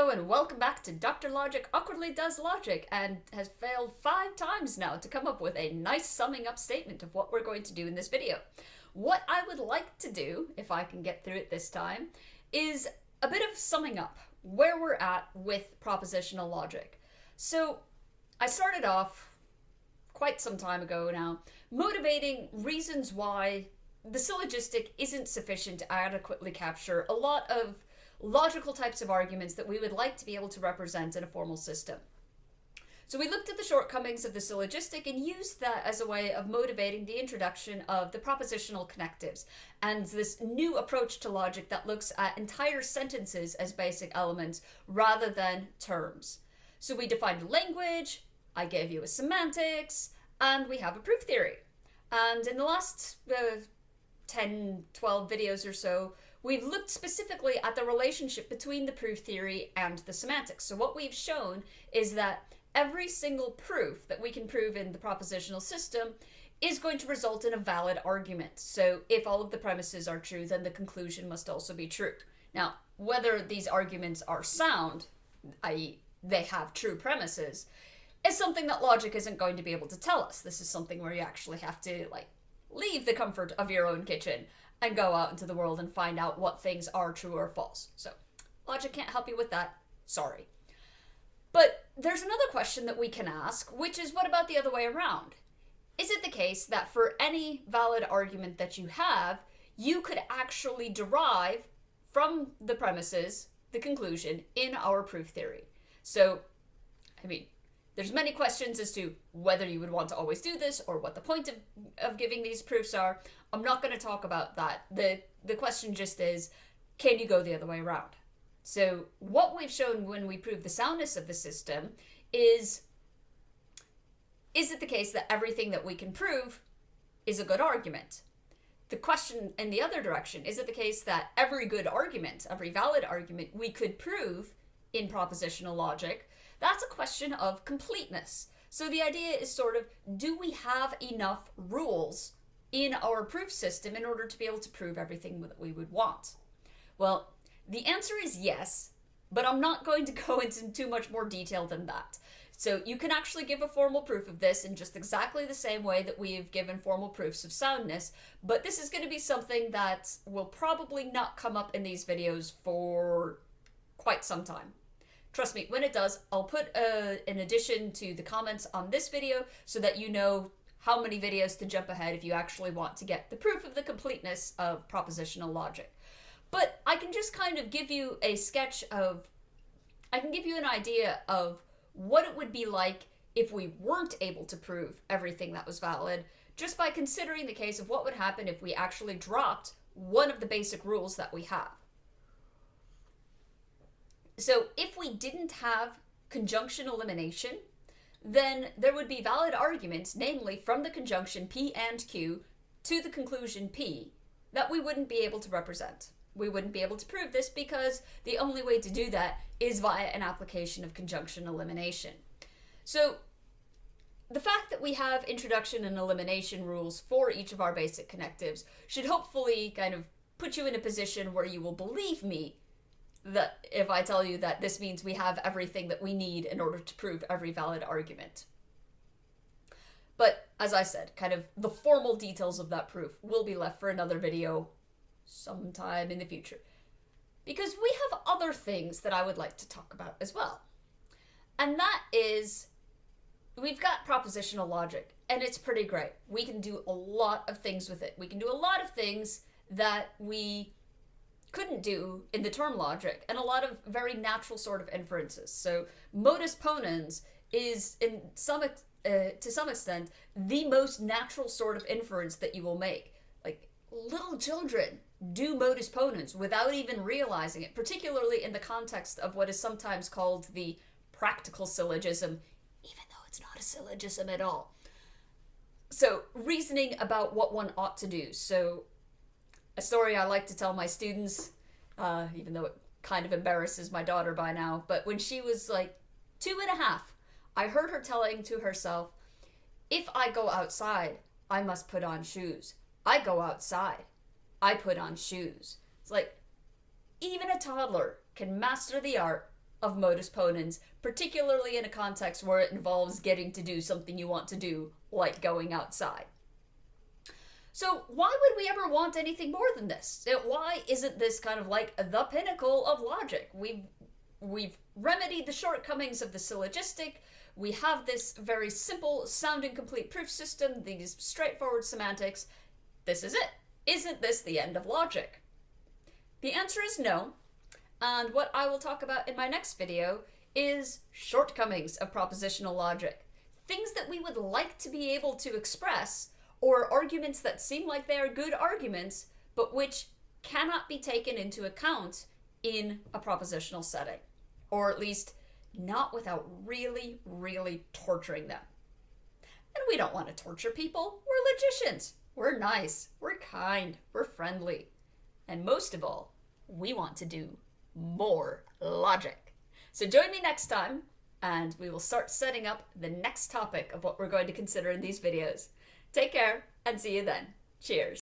Hello and welcome back to Dr. Logic Awkwardly Does Logic and has failed 5 times now to come up with a nice summing up statement of what we're going to do in this video. What I would like to do, if I can get through it this time, is a bit of summing up where we're at with propositional logic. So I started off quite some time ago now, motivating reasons why the syllogistic isn't sufficient to adequately capture a lot of logical types of arguments that we would like to be able to represent in a formal system. So we looked at the shortcomings of the syllogistic and used that as a way of motivating the introduction of the propositional connectives and this new approach to logic that looks at entire sentences as basic elements rather than terms. So we defined language, I gave you a semantics, and we have a proof theory. And in the last 10, 12 videos or so, we've looked specifically at the relationship between the proof theory and the semantics. So what we've shown is that every single proof that we can prove in the propositional system is going to result in a valid argument. So if all of the premises are true, then the conclusion must also be true. Now, whether these arguments are sound, i.e. they have true premises, is something that logic isn't going to be able to tell us. This is something where you actually have to leave the comfort of your own kitchen and go out into the world and find out what things are true or false. So logic can't help you with that. Sorry. But there's another question that we can ask, which is, what about the other way around? Is it the case that for any valid argument that you have, you could actually derive from the premises the conclusion in our proof theory? So, there's many questions as to whether you would want to always do this or what the point of giving these proofs are. I'm not going to talk about that. The question just is, can you go the other way around? So what we've shown when we prove the soundness of the system is it the case that everything that we can prove is a good argument? The question in the other direction, is it the case that every good argument, every valid argument we could prove in propositional logic? That's a question of completeness. So the idea is sort of, do we have enough rules in our proof system in order to be able to prove everything that we would want? Well, the answer is yes, but I'm not going to go into too much more detail than that. So you can actually give a formal proof of this in just exactly the same way that we've given formal proofs of soundness, but this is going to be something that will probably not come up in these videos for quite some time. Trust me, when it does, I'll put an addition to the comments on this video so that you know how many videos to jump ahead if you actually want to get the proof of the completeness of propositional logic. But I can just kind of give you a sketch of, I can give you an idea of what it would be like if we weren't able to prove everything that was valid, just by considering the case of what would happen if we actually dropped one of the basic rules that we have. So if we didn't have conjunction elimination, then there would be valid arguments, namely from the conjunction P and Q to the conclusion P, that we wouldn't be able to represent. We wouldn't be able to prove this because the only way to do that is via an application of conjunction elimination. So the fact that we have introduction and elimination rules for each of our basic connectives should hopefully kind of put you in a position where you will believe me that if I tell you that this means we have everything that we need in order to prove every valid argument. But as I said, kind of the formal details of that proof will be left for another video sometime in the future, because we have other things that I would like to talk about as well. And that is, we've got propositional logic, and it's pretty great. We can do a lot of things with it. We can do a lot of things that we couldn't do in the term logic, and a lot of very natural sort of inferences. So modus ponens is to some extent the most natural sort of inference that you will make. Like, little children do modus ponens without even realizing it, particularly in the context of what is sometimes called the practical syllogism, even though it's not a syllogism at all. So reasoning about what one ought to do. So a story I like to tell my students, even though it kind of embarrasses my daughter by now, but when she was like 2.5, I heard her telling to herself, if I go outside, I must put on shoes. I go outside, I put on shoes. It's like, even a toddler can master the art of modus ponens, particularly in a context where it involves getting to do something you want to do, like going outside. So why would we ever want anything more than this? Why isn't this kind of like the pinnacle of logic? We've remedied the shortcomings of the syllogistic. We have this very simple sounding complete proof system, these straightforward semantics. This is it. Isn't this the end of logic? The answer is no. And what I will talk about in my next video is shortcomings of propositional logic. Things that we would like to be able to express, or arguments that seem like they are good arguments, but which cannot be taken into account in a propositional setting. Or at least not without really, really torturing them. And we don't want to torture people. We're logicians. We're nice. We're kind. We're friendly. And most of all, we want to do more logic. So join me next time, and we will start setting up the next topic of what we're going to consider in these videos. Take care, and see you then. Cheers.